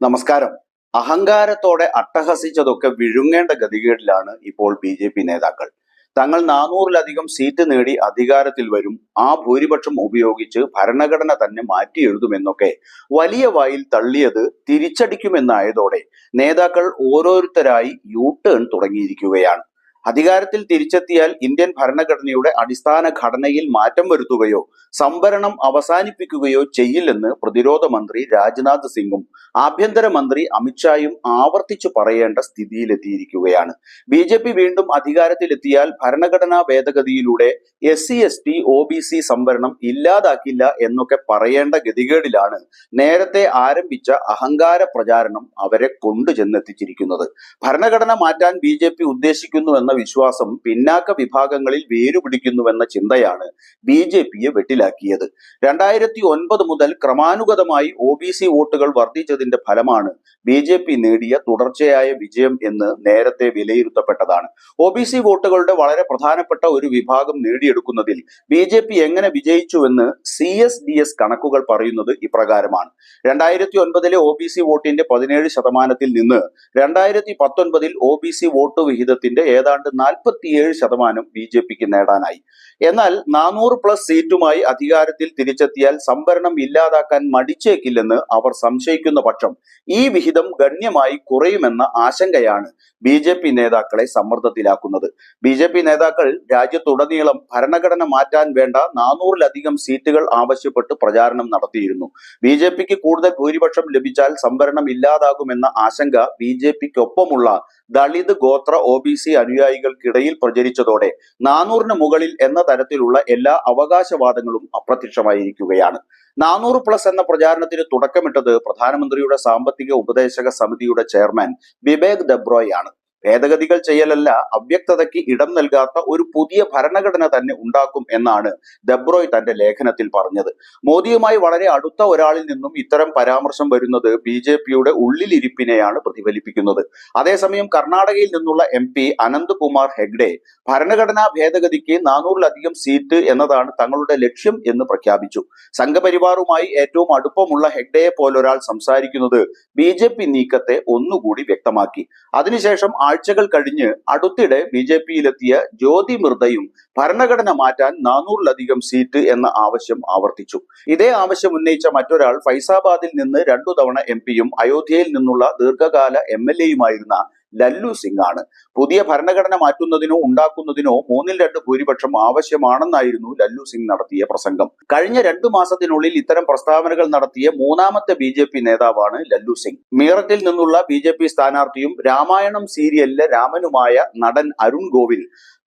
നമസ്കാരം. അഹങ്കാരത്തോടെ അട്ടഹസിച്ചതൊക്കെ വിഴുങ്ങേണ്ട ഗതികേടിലാണ് ഇപ്പോൾ ബി.ജെ.പി നേതാക്കൾ. തങ്ങൾ 400-ലധികം സീറ്റ് നേടി അധികാരത്തിൽ വരും, ആ ഭൂരിപക്ഷം ഉപയോഗിച്ച് ഭരണഘടന തന്നെ മാറ്റിയെഴുതുമെന്നൊക്കെ വലിയ വായിൽ തള്ളിയത് തിരിച്ചടിക്കുമെന്നായതോടെ നേതാക്കൾ ഓരോരുത്തരായി യു ടേൺ തുടങ്ങിയിരിക്കുകയാണ്. അധികാരത്തിൽ തിരിച്ചെത്തിയാൽ ഇന്ത്യൻ ഭരണഘടനയുടെ അടിസ്ഥാന ഘടനയിൽ മാറ്റം വരുത്തുകയോ സംവരണം അവസാനിപ്പിക്കുകയോ ചെയ്യില്ലെന്ന് പ്രതിരോധ മന്ത്രി രാജ്നാഥ് സിംഗും ആഭ്യന്തരമന്ത്രി അമിത്ഷായും ആവർത്തിച്ചു പറയേണ്ട സ്ഥിതിയിലെത്തിയിരിക്കുകയാണ്. ബി.ജെ.പി വീണ്ടും അധികാരത്തിലെത്തിയാൽ ഭരണഘടനാ ഭേദഗതിയിലൂടെ SC/ST OBC സംവരണം ഇല്ലാതാക്കില്ല എന്നൊക്കെ പറയേണ്ട ഗതികേടിലാണ് നേരത്തെ ആരംഭിച്ച അഹങ്കാര പ്രചാരണം അവരെ കൊണ്ടുചെന്നെത്തിച്ചിരിക്കുന്നത്. ഭരണഘടന മാറ്റാൻ ബി.ജെ.പി ഉദ്ദേശിക്കുന്നുവെന്ന വിശ്വാസം പിന്നാക്ക വിഭാഗങ്ങളിൽ വേരുപിടിക്കുന്നുവെന്ന ചിന്തയാണ് ബി.ജെ.പിയെ വെട്ടിലാക്കിയത്. 2009 മുതൽ ക്രമാനുഗതമായി OBC വോട്ടുകൾ വർദ്ധിച്ചതിന്റെ ഫലമാണ് ബി.ജെ.പി നേടിയ തുടർച്ചയായ വിജയം എന്ന് നേരത്തെ വിലയിരുത്തപ്പെട്ടതാണ്. OBC വോട്ടുകളുടെ വളരെ പ്രധാനപ്പെട്ട ഒരു വിഭാഗം നേടിയെടുക്കുന്നതിൽ ബി.ജെ.പി എങ്ങനെ വിജയിച്ചുവെന്ന് CSDS കണക്കുകൾ പറയുന്നത് ഇപ്രകാരമാണ്. 2009 OBC വോട്ടിന്റെ 17% നിന്ന് 2019 OBC വോട്ട് വിഹിതത്തിന്റെ ഏതാണ്ട് 47% ബി.ജെ.പിക്ക് നേടാനായി. എന്നാൽ 400+ സീറ്റുമായി അധികാരത്തിൽ തിരിച്ചെത്തിയാൽ സംവരണം ഇല്ലാതാക്കാൻ മടിച്ചേക്കില്ലെന്ന് അവർ സംശയിക്കുന്ന പക്ഷം ഈ വിഹിതം ഗണ്യമായി കുറയുമെന്ന ആശങ്കയാണ് ബി.ജെ.പി നേതാക്കളെ സമ്മർദ്ദത്തിലാക്കുന്നത്. ബി.ജെ.പി നേതാക്കൾ രാജ്യത്തുടനീളം ഭരണഘടന മാറ്റാൻ വേണ്ട 400-ലധികം സീറ്റുകൾ ആവശ്യപ്പെട്ട് പ്രചാരണം നടത്തിയിരുന്നു. ബി.ജെ.പിക്ക് കൂടുതൽ ഭൂരിപക്ഷം ലഭിച്ചാൽ സംവരണം ഇല്ലാതാകുമെന്ന ആശങ്ക ബി.ജെ.പിക്കൊപ്പമുള്ള ദളിത് ഗോത്ര OBC അനുയായികൾക്കിടയിൽ പ്രചരിച്ചതോടെ 400-ന് മുകളിൽ എന്ന തരത്തിലുള്ള എല്ലാ അവകാശവാദങ്ങളും അപ്രത്യക്ഷമായിരിക്കുകയാണ്. 400+ എന്ന പ്രചാരണത്തിന് തുടക്കമിട്ടത് പ്രധാനമന്ത്രിയുടെ സാമ്പത്തിക ഉപദേശക സമിതിയുടെ ചെയർമാൻ ബിബേക് ദബ്രോയ് ആണ്. ഭേദഗതികൾ ചെയ്യലല്ല, അവ്യക്തതയ്ക്ക് ഇടം നൽകാത്ത ഒരു പുതിയ ഭരണഘടന തന്നെ ഉണ്ടാക്കും എന്നാണ് ദബ്രോയ് തന്റെ ലേഖനത്തിൽ പറഞ്ഞത്. മോദിയുമായി വളരെ അടുത്ത ഒരാളിൽ നിന്നും ഇത്തരം പരാമർശം വരുന്നത് ബി.ജെ.പിയുടെ ഉള്ളിലിരിപ്പിനെയാണ് പ്രതിഫലിപ്പിക്കുന്നത്. അതേസമയം കർണാടകയിൽ നിന്നുള്ള MP അനന്ത് കുമാർ ഹെഗ്ഡെ ഭരണഘടനാ ഭേദഗതിക്ക് 400-ലധികം സീറ്റ് എന്നതാണ് തങ്ങളുടെ ലക്ഷ്യം എന്ന് പ്രഖ്യാപിച്ചു. സംഘപരിവാറുമായി ഏറ്റവും അടുപ്പമുള്ള ഹെഗ്ഡെയെ പോലൊരാൾ സംസാരിക്കുന്നത് ബി.ജെ.പി നീക്കത്തെ ഒന്നുകൂടി വ്യക്തമാക്കി. അതിനുശേഷം ആഴ്ചകൾ കഴിഞ്ഞ് അടുത്തിടെ ബി.ജെ.പിയിലെത്തിയ ജ്യോതി മിർദയും ഭരണഘടന മാറ്റാൻ 400-ലധികം സീറ്റ് എന്ന ആവശ്യം ആവർത്തിച്ചു. ഇതേ ആവശ്യം ഉന്നയിച്ച മറ്റൊരാൾ ഫൈസാബാദിൽ നിന്ന് 2 തവണ MP-യും അയോധ്യയിൽ നിന്നുള്ള ദീർഘകാല MLA-യുമായിരുന്ന ലല്ലു സിംഗ് ആണ്. പുതിയ ഭരണഘടന മാറ്റുന്നതിനോ ഉണ്ടാക്കുന്നതിനോ 2/3 ഭൂരിപക്ഷം ആവശ്യമാണെന്നായിരുന്നു ലല്ലു സിംഗ് നടത്തിയ പ്രസംഗം. കഴിഞ്ഞ 2 മാസത്തിനുള്ളിൽ ഇത്തരം പ്രസ്താവനകൾ നടത്തിയ മൂന്നാമത്തെ ബി.ജെ.പി നേതാവാണ് ലല്ലു സിംഗ്. മീററ്റിൽ നിന്നുള്ള ബി.ജെ.പി സ്ഥാനാർത്ഥിയും രാമായണം സീരിയലിലെ രാമനുമായ നടൻ അരുൺ ഗോവിൽ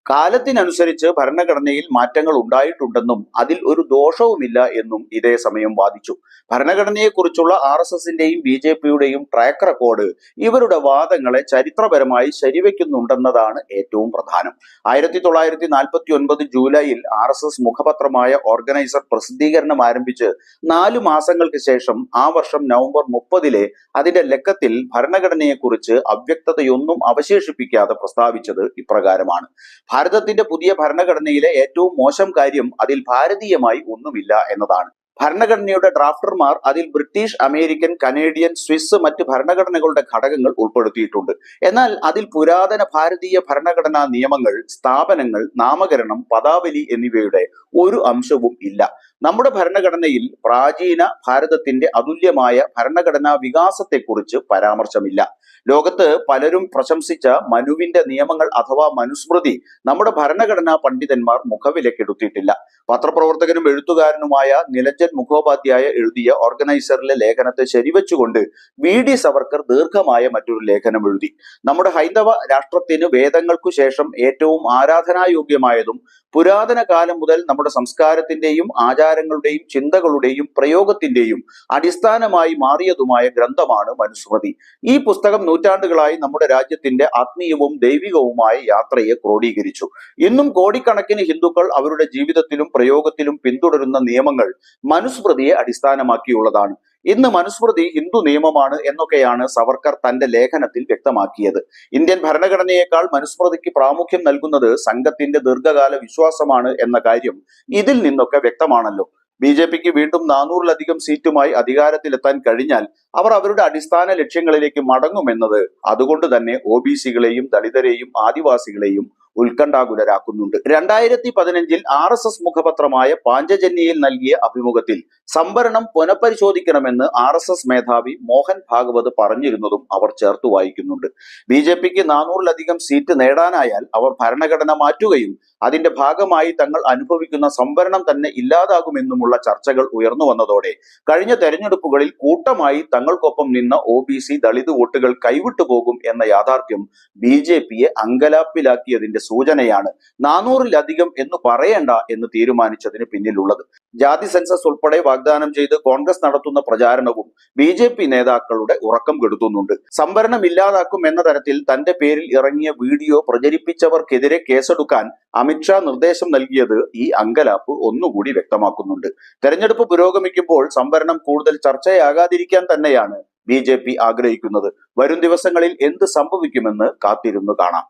കാലത്തിനനുസരിച്ച് ഭരണഘടനയിൽ മാറ്റങ്ങൾ ഉണ്ടായിട്ടുണ്ടെന്നും അതിൽ ഒരു ദോഷവുമില്ല എന്നും ഇതേ സമയം വാദിച്ചു. ഭരണഘടനയെക്കുറിച്ചുള്ള RSSന്റെയും ബി.ജെ.പിയുടെയും ട്രാക്ക് റെക്കോർഡ് ഇവരുടെ വാദങ്ങളെ ചരിത്രപരമായി ശരിവെക്കുന്നുണ്ടെന്നതാണ് ഏറ്റവും പ്രധാനം. 1949 ജൂലൈയിൽ RSS മുഖപത്രമായ ഓർഗനൈസർ പ്രസിദ്ധീകരണം ആരംഭിച്ച് 4 മാസങ്ങൾക്ക് ശേഷം ആ വർഷം നവംബർ 30 അതിന്റെ ലക്കത്തിൽ ഭരണഘടനയെക്കുറിച്ച് അവ്യക്തതയൊന്നും അവശേഷിപ്പിക്കാതെ പ്രസ്താവിച്ചത് ഇപ്രകാരമാണ്: ഭാരതത്തിന്റെ പുതിയ ഭരണഘടനയിലെ ഏറ്റവും മോശം കാര്യം അതിൽ ഭാരതീയമായി ഒന്നുമില്ല എന്നതാണ്. ഭരണഘടനയുടെ ഡ്രാഫ്റ്റർമാർ അതിൽ ബ്രിട്ടീഷ്, അമേരിക്കൻ, കനേഡിയൻ, സ്വിസ്, മറ്റ് ഭരണഘടനകളുടെ ഘടകങ്ങൾ ഉൾപ്പെടുത്തിയിട്ടുണ്ട്. എന്നാൽ അതിൽ പുരാതന ഭാരതീയ ഭരണഘടനാ നിയമങ്ങൾ, സ്ഥാപനങ്ങൾ, നാമകരണം, പദാവലി എന്നിവയുടെ ഒരു അംശവും ഇല്ല. നമ്മുടെ ഭരണഘടനയിൽ പ്രാചീന ഭാരതത്തിന്റെ അതുല്യമായ ഭരണഘടനാ വികാസത്തെക്കുറിച്ച് പരാമർശമില്ല. ലോകത്ത് പലരും പ്രശംസിച്ച മനുവിന്റെ നിയമങ്ങൾ അഥവാ മനുസ്മൃതി നമ്മുടെ ഭരണഘടനാ പണ്ഡിതന്മാർ മുഖവിലക്കെടുത്തിയിട്ടില്ല. പത്രപ്രവർത്തകനും എഴുത്തുകാരനുമായ നിലഞ്ജൻ മുഖോപാധ്യായ എഴുതിയ ഓർഗനൈസറിലെ ലേഖനത്തെ ശരിവെച്ചുകൊണ്ട് VD സവർക്കർ ദീർഘമായ മറ്റൊരു ലേഖനം എഴുതി. നമ്മുടെ ഹൈന്ദവ രാഷ്ട്രത്തിന് വേദങ്ങൾക്കു ശേഷം ഏറ്റവും ആരാധനായോഗ്യമായതും പുരാതന കാലം മുതൽ നമ്മുടെ സംസ്കാരത്തിന്റെയും ആചാരങ്ങളുടെയും ചിന്തകളുടെയും പ്രയോഗത്തിന്റെയും അടിസ്ഥാനമായി മാറിയതുമായ ഗ്രന്ഥമാണ് മനുസ്മൃതി. ഈ പുസ്തകം നൂറ്റാണ്ടുകളായി നമ്മുടെ രാജ്യത്തിന്റെ ആത്മീയവും ദൈവികവുമായ യാത്രയെ ക്രോഡീകരിച്ചു. ഇന്നും കോടിക്കണക്കിന് ഹിന്ദുക്കൾ അവരുടെ ജീവിതത്തിലും പ്രയോഗത്തിലും പിന്തുടരുന്ന നിയമങ്ങൾ മനുസ്മൃതിയെ അടിസ്ഥാനമാക്കിയുള്ളതാണ്. ഇന്ന് മനുസ്മൃതി ഹിന്ദു നിയമമാണ് എന്നൊക്കെയാണ് സവർക്കർ തന്റെ ലേഖനത്തിൽ വ്യക്തമാക്കിയത്. ഇന്ത്യൻ ഭരണഘടനയേക്കാൾ മനുസ്മൃതിക്ക് പ്രാമുഖ്യം നൽകുന്നത് സംഘത്തിന്റെ ദീർഘകാല വിശ്വാസമാണ് എന്ന കാര്യം ഇതിൽ നിന്നൊക്കെ വ്യക്തമാണല്ലോ. ബി.ജെ.പിക്ക് വീണ്ടും 400-ലധികം സീറ്റുമായി അധികാരത്തിലെത്താൻ കഴിഞ്ഞാൽ അവർ അവരുടെ അടിസ്ഥാന ലക്ഷ്യങ്ങളിലേക്ക് മടങ്ങുമെന്നത് അതുകൊണ്ട് തന്നെ ഒ.ബി.സികളെയും ദളിതരെയും ആദിവാസികളെയും ഉത്കണ്ഠാകുലരാക്കുന്നുണ്ട്. 2015 RSS മുഖപത്രമായ പാഞ്ചജന്യയിൽ നൽകിയ അഭിമുഖത്തിൽ സംവരണം പുനഃപരിശോധിക്കണമെന്ന് RSS മേധാവി മോഹൻ ഭാഗവത് പറഞ്ഞിരുന്നതും അവർ ചേർത്ത് വായിക്കുന്നുണ്ട്. ബി.ജെ.പിക്ക് 400-ലധികം സീറ്റ് നേടാനായാൽ അവർ ഭരണഘടന മാറ്റുകയും അതിന്റെ ഭാഗമായി തങ്ങൾ അനുഭവിക്കുന്ന സംവരണം തന്നെ ഇല്ലാതാകുമെന്നുമുള്ള ചർച്ചകൾ ഉയർന്നു വന്നതോടെ കഴിഞ്ഞ തെരഞ്ഞെടുപ്പുകളിൽ കൂട്ടമായി തങ്ങൾക്കൊപ്പം നിന്ന ഒ.ബി.സി ദളിത് വോട്ടുകൾ കൈവിട്ടു പോകും എന്ന യാഥാർത്ഥ്യം ബി.ജെ.പിയെ അങ്കലാപ്പിലാക്കിയതിന്റെ സൂചനയാണ് 400-ലധികം എന്ന് പറയേണ്ട എന്ന് തീരുമാനിച്ചതിന് പിന്നിലുള്ളത്. ജാതി സെൻസസ് ഉൾപ്പെടെ വാഗ്ദാനം ചെയ്ത് കോൺഗ്രസ് നടത്തുന്ന പ്രചാരണവും ബി.ജെ.പി നേതാക്കളുടെ ഉറക്കം കെടുത്തുന്നുണ്ട്. സംവരണം ഇല്ലാതാക്കും എന്ന തരത്തിൽ തന്റെ പേരിൽ ഇറങ്ങിയ വീഡിയോ പ്രചരിപ്പിച്ചവർക്കെതിരെ കേസെടുക്കാൻ അമിത്ഷാ നിർദ്ദേശം നൽകിയത് ഈ അങ്കലാപ്പ് ഒന്നുകൂടി വ്യക്തമാക്കുന്നുണ്ട്. തെരഞ്ഞെടുപ്പ് പുരോഗമിക്കുമ്പോൾ സംവരണം കൂടുതൽ ചർച്ചയാകാതിരിക്കാൻ തന്നെയാണ് ബി.ജെ.പി ആഗ്രഹിക്കുന്നത്. വരും ദിവസങ്ങളിൽ എന്ത് സംഭവിക്കുമെന്ന് കാത്തിരുന്നു കാണാം.